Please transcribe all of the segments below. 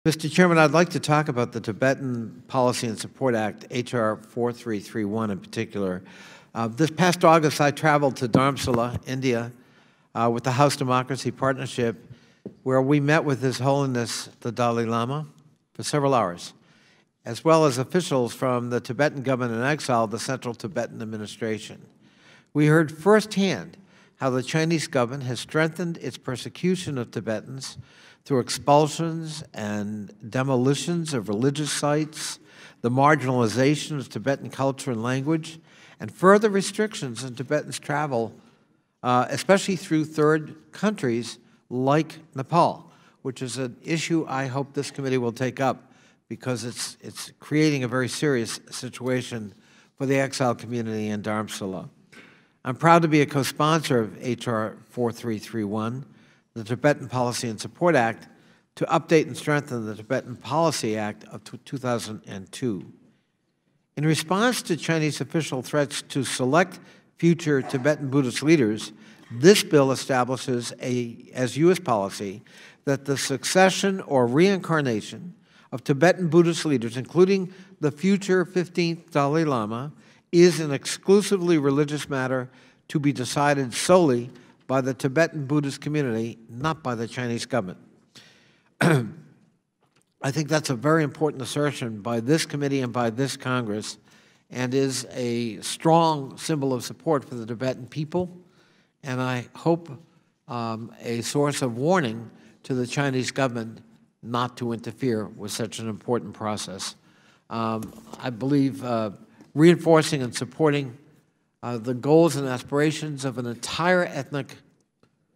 Mr. Chairman, I'd like to talk about the Tibetan Policy and Support Act, H.R. 4331 in particular. This past August, I traveled to Dharamsala, India, with the House Democracy Partnership, where we met with His Holiness the Dalai Lama for several hours, as well as officials from the Tibetan government in exile, the Central Tibetan Administration. We heard firsthand how the Chinese government has strengthened its persecution of Tibetans through expulsions and demolitions of religious sites, the marginalization of Tibetan culture and language, and further restrictions on Tibetans' travel, especially through third countries like Nepal, which is an issue I hope this committee will take up because it's creating a very serious situation for the exile community in Dharamsala. I'm proud to be a co-sponsor of H.R. 4331, the Tibetan Policy and Support Act, to update and strengthen the Tibetan Policy Act of 2002. In response to Chinese official threats to select future Tibetan Buddhist leaders, this bill establishes as U.S. policy that the succession or reincarnation of Tibetan Buddhist leaders, including the future 15th Dalai Lama, is an exclusively religious matter to be decided solely by the Tibetan Buddhist community, not by the Chinese government. I think that's a very important assertion by this committee and by this Congress, and is a strong symbol of support for the Tibetan people, and I hope a source of warning to the Chinese government not to interfere with such an important process. I believe reinforcing and supporting the goals and aspirations of an entire ethnic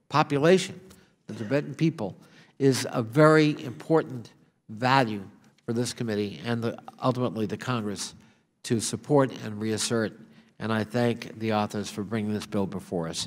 population, the Tibetan people, is a very important value for this committee and ultimately the Congress to support and reassert. And I thank the authors for bringing this bill before us.